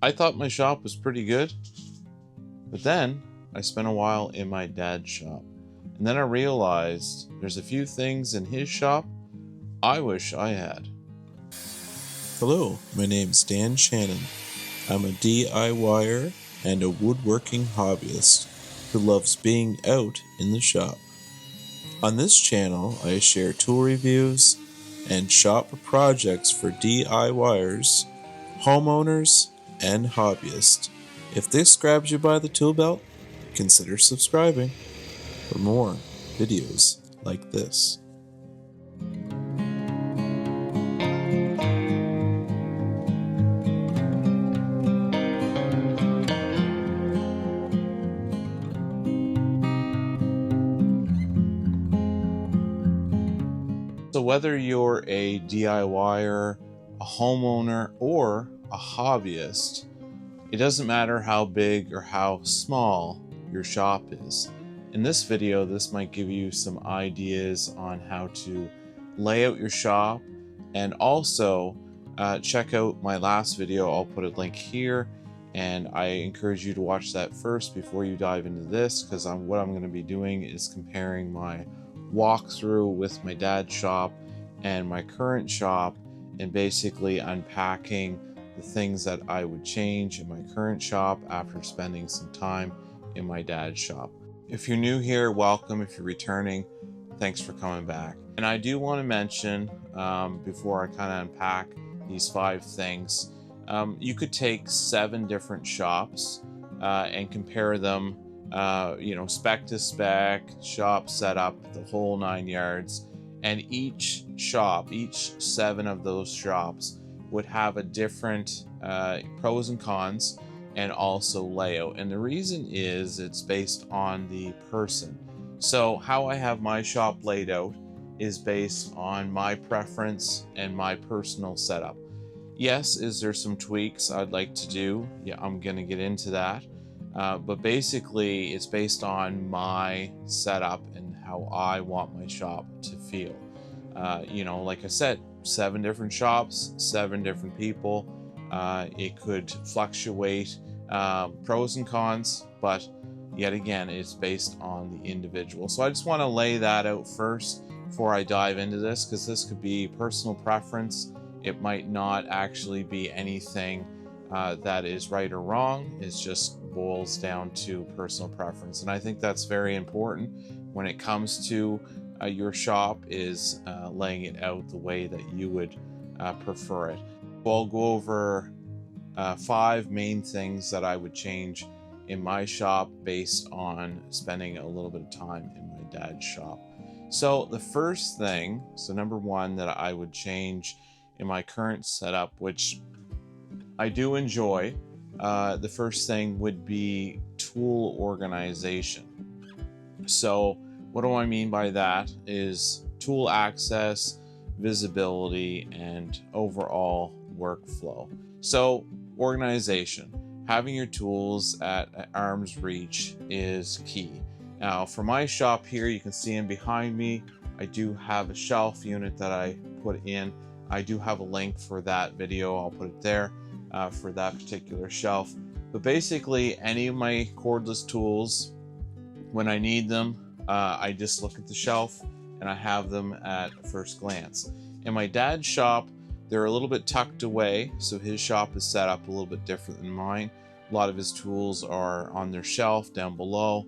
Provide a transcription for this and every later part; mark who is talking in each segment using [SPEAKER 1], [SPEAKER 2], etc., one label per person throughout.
[SPEAKER 1] I thought my shop was pretty good, but then I spent a while in my dad's shop. And then I realized there's a few things in his shop I wish I had.
[SPEAKER 2] Hello, my name's Dan Shannon. I'm a DIYer and a woodworking hobbyist who loves being out in the shop. On this channel, I share tool reviews and shop projects for DIYers, homeowners, and hobbyists. If this grabs you by the tool belt, consider subscribing for more videos like this.
[SPEAKER 1] So whether you're a DIYer, a homeowner, or a hobbyist, it doesn't matter how big or how small your shop is. In this video, this might give you some ideas on how to lay out your shop, and also check out my last video. I'll put a link here, and I encourage you to watch that first before you dive into this, because what I'm going to be doing is comparing my walkthrough with my dad's shop and my current shop, and basically unpacking the things that I would change in my current shop after spending some time in my dad's shop. If you're new here, welcome. If you're returning, thanks for coming back. And I do want to mention, before I kind of unpack these 5 things, you could take 7 different shops and compare them, spec to spec, shop setup, the whole 9 yards. And each shop, each 7 of those shops would have a different pros and cons, and also layout. And the reason is it's based on the person. So how I have my shop laid out is based on my preference and my personal setup. Yes, is there some tweaks I'd like to do? Yeah, I'm gonna get into that. But basically it's based on my setup and how I want my shop to feel. Like I said, 7 different shops, 7 different people. It could fluctuate, pros and cons, but yet again, it's based on the individual. So I just want to lay that out first before I dive into this, because this could be personal preference. It might not actually be anything that is right or wrong. It just boils down to personal preference. And I think that's very important when it comes to your shop, is laying it out the way that you would prefer it. I'll go over 5 main things that I would change in my shop based on spending a little bit of time in my dad's shop. So the first thing, number 1 that I would change in my current setup, which I do enjoy, the first thing would be tool organization. So what do I mean by that is tool access, visibility, and overall workflow. So organization, having your tools at arm's reach is key. Now for my shop here, you can see in behind me, I do have a shelf unit that I put in. I do have a link for that video. I'll put it there for that particular shelf. But basically any of my cordless tools, when I need them, I just look at the shelf and I have them at first glance. In my dad's shop, they're a little bit tucked away, so his shop is set up a little bit different than mine. A lot of his tools are on their shelf down below,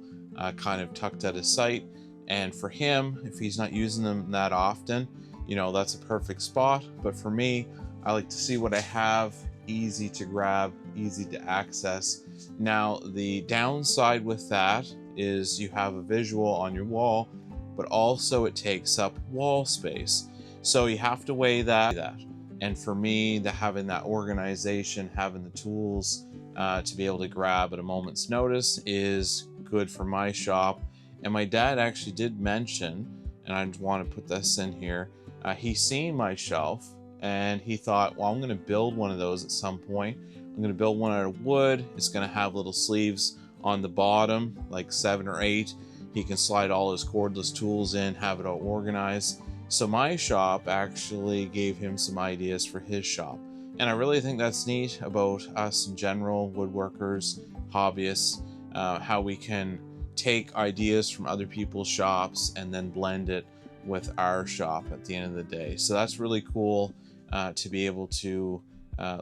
[SPEAKER 1] kind of tucked out of sight. And for him, if he's not using them that often, that's a perfect spot. But for me, I like to see what I have, easy to grab, easy to access. Now, the downside with that is you have a visual on your wall, but also it takes up wall space. So you have to weigh that. And for me, having that organization, having the tools to be able to grab at a moment's notice is good for my shop. And my dad actually did mention, and I just want to put this in here, he's seen my shelf and he thought, well, I'm going to build one of those at some point. I'm going to build one out of wood. It's going to have little sleeves on the bottom, like 7 or 8. He can slide all his cordless tools in, have it all organized. So my shop actually gave him some ideas for his shop. And I really think that's neat about us in general, woodworkers, hobbyists, how we can take ideas from other people's shops and then blend it with our shop at the end of the day. So that's really cool to be able to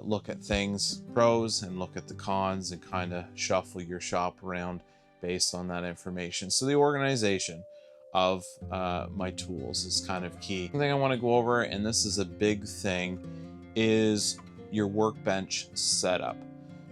[SPEAKER 1] look at things, pros, and look at the cons, and kind of shuffle your shop around based on that information. So the organization of my tools is kind of key. One thing I want to go over, and this is a big thing, is your workbench setup.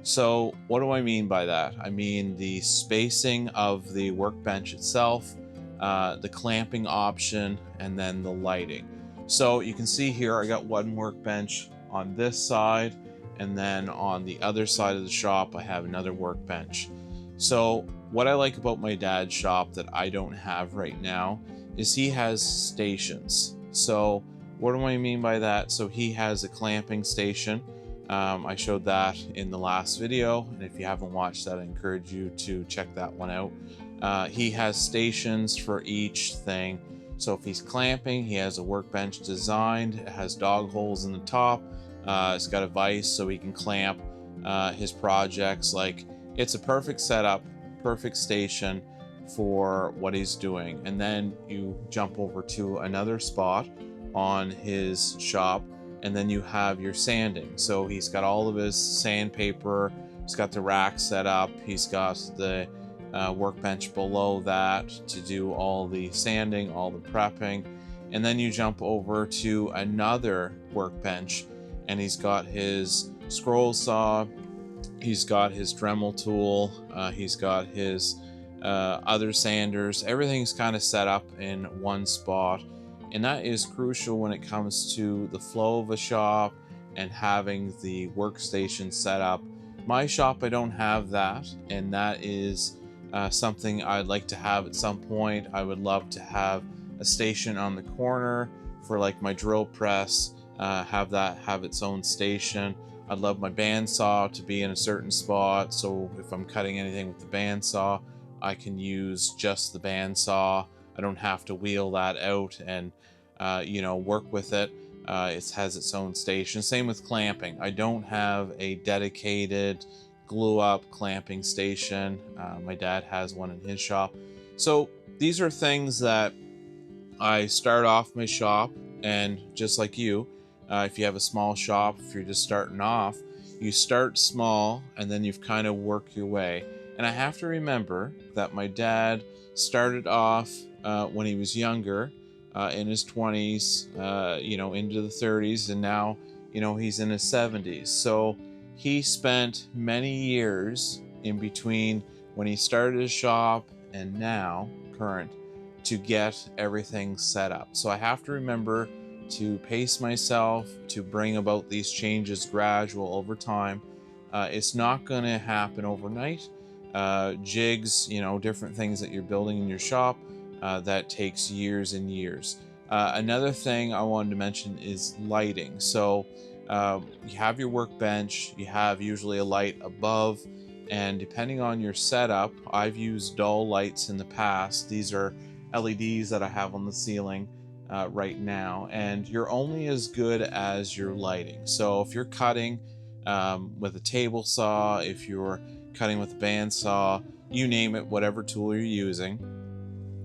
[SPEAKER 1] So what do I mean by that? I mean the spacing of the workbench itself, the clamping option, and then the lighting. So you can see here I got one workbench on this side, and then on the other side of the shop I have another workbench. So what I like about my dad's shop that I don't have right now is he has stations. So what do I mean by that? So he has a clamping station. I showed that in the last video, and if you haven't watched that, I encourage you to check that one out. He has stations for each thing. So if he's clamping, he has a workbench designed. It has dog holes in the top. It's got a vise so he can clamp his projects. Like, it's a perfect setup, perfect station for what he's doing. And then you jump over to another spot on his shop, and then you have your sanding. So he's got all of his sandpaper, he's got the rack set up, he's got the workbench below that to do all the sanding, all the prepping. And then you jump over to another workbench, and he's got his scroll saw, he's got his Dremel tool, he's got his other sanders. Everything's kind of set up in one spot, and that is crucial when it comes to the flow of a shop and having the workstation set up. My shop, I don't have that, and that is something I'd like to have at some point. I would love to have a station on the corner for like my drill press, have its own station. I'd love my bandsaw to be in a certain spot, so if I'm cutting anything with the bandsaw, I can use just the bandsaw. I don't have to wheel that out and work with it. It has its own station. Same with clamping. I don't have a dedicated glue up clamping station. My dad has one in his shop. So these are things that I start off my shop, and just like you, if you have a small shop, if you're just starting off, you start small and then you've kind of worked your way. And I have to remember that my dad started off when he was younger, in his 20s, into the 30s, and now, he's in his 70s. So he spent many years in between when he started his shop and now, current, to get everything set up. So I have to remember to pace myself, to bring about these changes gradual over time. It's not going to happen overnight. Jigs, different things that you're building in your shop, that takes years and years. Another thing I wanted to mention is lighting. So you have your workbench, you have usually a light above, and depending on your setup, I've used dull lights in the past. These are LEDs that I have on the ceiling right now, and you're only as good as your lighting. So if you're cutting with a table saw, if you're cutting with a bandsaw, you name it, whatever tool you're using,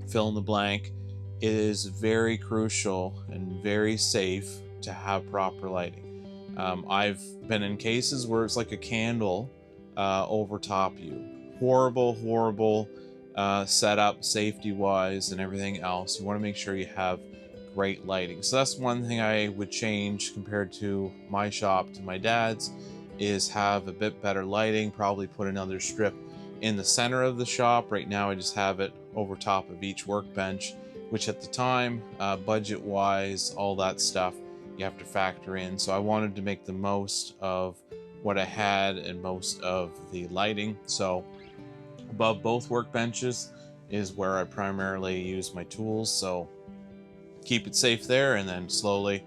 [SPEAKER 1] fill in the blank, it is very crucial and very safe to have proper lighting. I've been in cases where it's like a candle over top you. Horrible setup safety wise and everything else. You want to make sure you have great lighting. So that's one thing I would change compared to my shop to my dad's, is have a bit better lighting. Probably put another strip in the center of the shop. Right now I just have it over top of each workbench, which at the time, budget wise, all that stuff you have to factor in. So I wanted to make the most of what I had and most of the lighting. So above both workbenches is where I primarily use my tools. So keep it safe there, and then slowly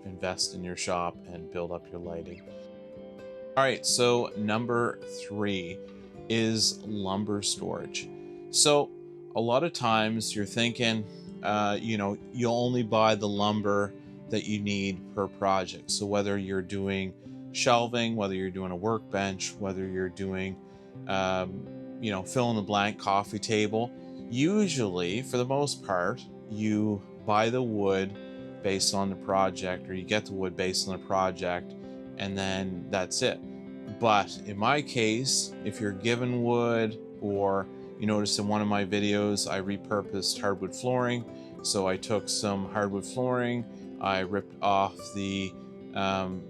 [SPEAKER 1] invest in your shop and build up your lighting. All right, so number 3 is lumber storage. So a lot of times you're thinking, you'll only buy the lumber that you need per project. So whether you're doing shelving, whether you're doing a workbench, whether you're doing fill in the blank coffee table, usually for the most part you buy the wood based on the project, or you get the wood based on the project, and then that's it. But in my case, if you're given wood, or you notice in one of my videos I repurposed hardwood flooring, so I took some hardwood flooring, I ripped off the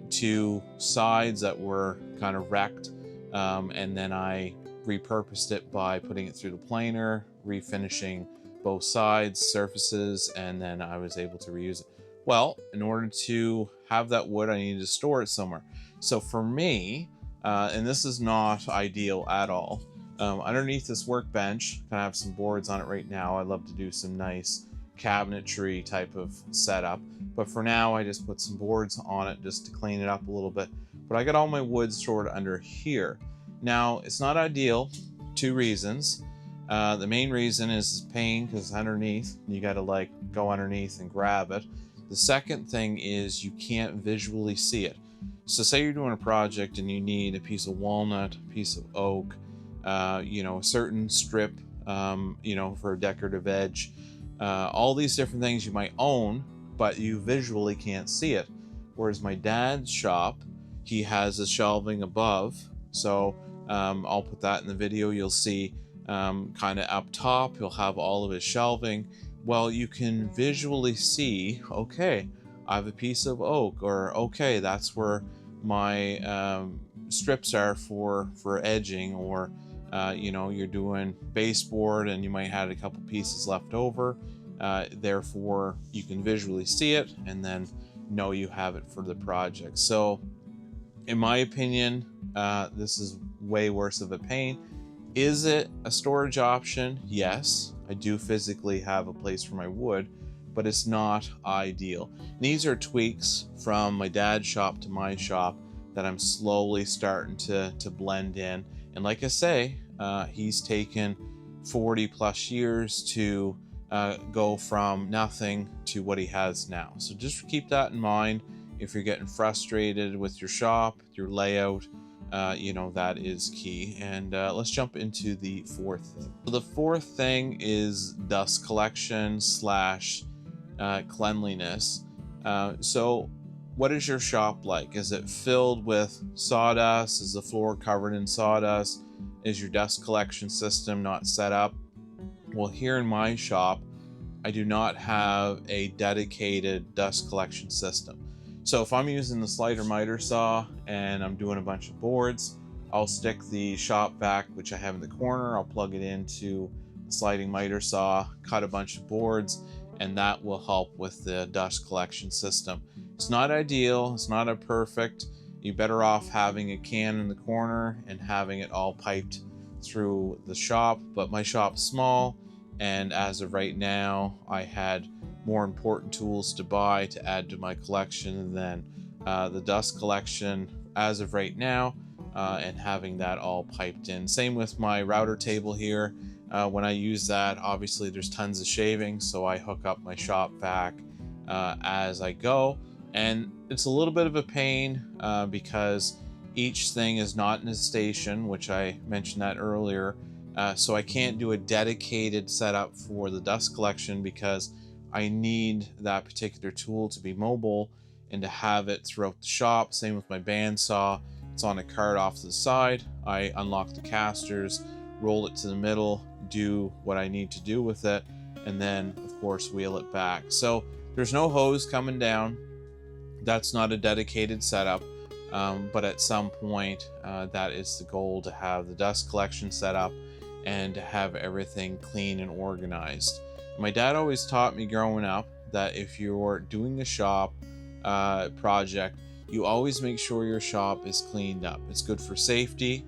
[SPEAKER 1] two sides that were kind of wrecked, and then I repurposed it by putting it through the planer, refinishing both sides, surfaces, and then I was able to reuse it. Well, in order to have that wood, I needed to store it somewhere. So for me, and this is not ideal at all, underneath this workbench, I have some boards on it right now. I love to do some nice cabinetry type of setup, but for now I just put some boards on it just to clean it up a little bit. But I got all my wood stored under here. Now it's not ideal, 2 reasons. The main reason is pain, because it's underneath, you got to like go underneath and grab it. The second thing is you can't visually see it. So say you're doing a project and you need a piece of walnut, a piece of oak, a certain strip, for a decorative edge, all these different things you might own, but you visually can't see it. Whereas my dad's shop, he has a shelving above, so I'll put that in the video. You'll see kind of up top, he'll have all of his shelving. Well, you can visually see, okay, I have a piece of oak, or okay, that's where my strips are for edging, or you're doing baseboard and you might have a couple pieces left over, therefore you can visually see it and then know you have it for the project. So in my opinion, this is way worse of a pain. Is it a storage option? Yes, I do physically have a place for my wood, but it's not ideal. These are tweaks from my dad's shop to my shop that I'm slowly starting to blend in. And like I say, he's taken 40 plus years to go from nothing to what he has now. So just keep that in mind. If you're getting frustrated with your shop, your layout, that is key. And let's jump into the fourth thing. So the fourth thing is dust collection slash cleanliness. So what is your shop like? Is it filled with sawdust? Is the floor covered in sawdust? Is your dust collection system not set up? Well, here in my shop, I do not have a dedicated dust collection system. So if I'm using the slider miter saw and I'm doing a bunch of boards, I'll stick the shop vac, which I have in the corner, I'll plug it into the sliding miter saw, cut a bunch of boards, and that will help with the dust collection system. It's not ideal, it's not a perfect. You're better off having a can in the corner and having it all piped through the shop, but my shop's small, and as of right now, I had more important tools to buy to add to my collection than the dust collection as of right now, and having that all piped in. Same with my router table here. When I use that, obviously there's tons of shaving, so I hook up my shop vac as I go, and it's a little bit of a pain because each thing is not in a station, which I mentioned that earlier. So I can't do a dedicated setup for the dust collection because I need that particular tool to be mobile and to have it throughout the shop. Same with my bandsaw. It's on a cart off to the side. I unlock the casters, roll it to the middle, do what I need to do with it, and then of course wheel it back. So there's no hose coming down. That's not a dedicated setup, but at some point that is the goal, to have the dust collection set up and to have everything clean and organized. My dad always taught me growing up that if you're doing a shop project, you always make sure your shop is cleaned up. It's good for safety.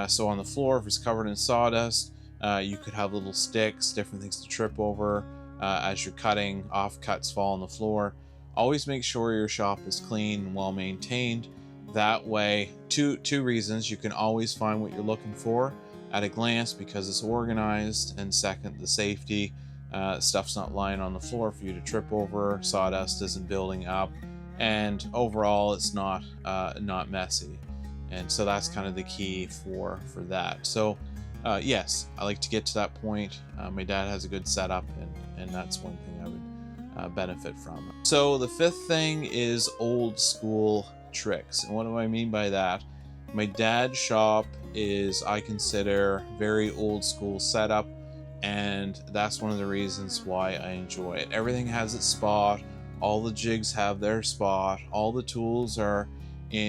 [SPEAKER 1] So on the floor, if it's covered in sawdust, you could have little sticks, different things to trip over as you're cutting. Offcuts fall on the floor. Always make sure your shop is clean and well maintained. That way, two reasons: you can always find what you're looking for at a glance because it's organized, and second, the safety stuff's not lying on the floor for you to trip over, sawdust isn't building up, and overall it's not messy. And so that's kind of the key for that. So yes, I like to get to that point. My dad has a good setup, and that's one thing I would benefit from. So the fifth thing is old school tricks. And what do I mean by that? My dad's shop is, I consider, very old school setup, and that's one of the reasons why I enjoy it. Everything has its spot, all the jigs have their spot, all the tools are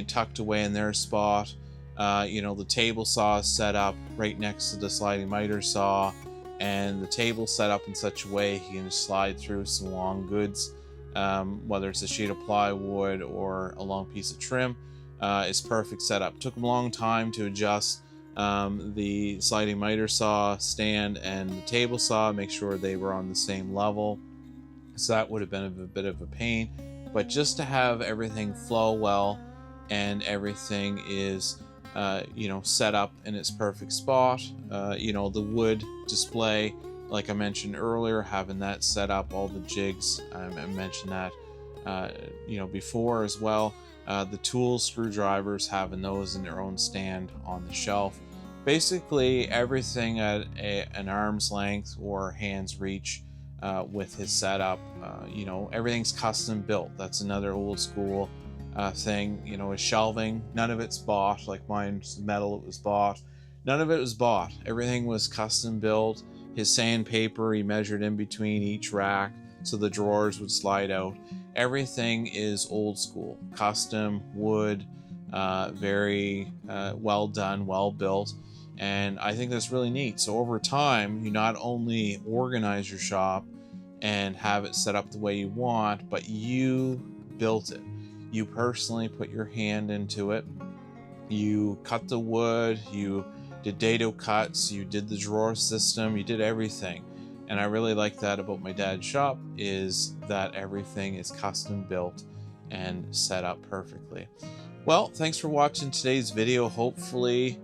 [SPEAKER 1] tucked away in their spot. The table saw is set up right next to the sliding miter saw, and the table set up in such a way he can slide through some long goods, whether it's a sheet of plywood or a long piece of trim. It's perfect setup. Took him a long time to adjust the sliding miter saw stand and the table saw, make sure they were on the same level. So that would have been a bit of a pain, but just to have everything flow well and everything is set up in its perfect spot. The wood display, like I mentioned earlier, having that set up, all the jigs, I mentioned that before as well. The tools, screwdrivers, having those in their own stand on the shelf. Basically everything at an arm's length or hand's reach with his setup. Everything's custom built. That's another old school thing. His shelving, none of it's bought. Like mine's metal, it was bought. None of it was bought. Everything was custom built. His sandpaper, he measured in between each rack so the drawers would slide out. Everything is old school, custom wood, very well done, well built, and I think that's really neat. So over time, you not only organize your shop and have it set up the way you want, but you built it. You personally put your hand into it. You cut the wood, you did dado cuts, you did the drawer system, you did everything. And I really like that about my dad's shop, is that everything is custom built and set up perfectly. Well, thanks for watching today's video. Hopefully,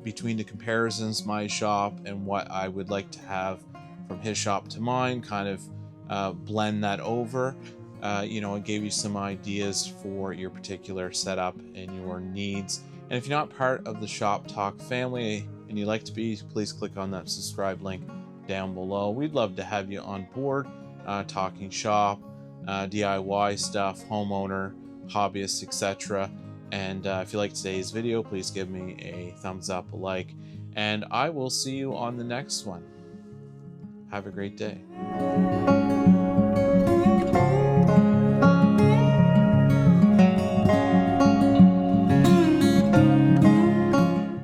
[SPEAKER 1] between the comparisons, my shop and what I would like to have from his shop to mine, kind of blend that over. It gave you some ideas for your particular setup and your needs. And if you're not part of the Shop Talk family and you'd like to be, please click on that subscribe link down below. We'd love to have you on board, talking shop, DIY stuff, homeowner, hobbyist, etc. And if you like today's video, please give me a thumbs up, a like, and I will see you on the next one. Have a great day.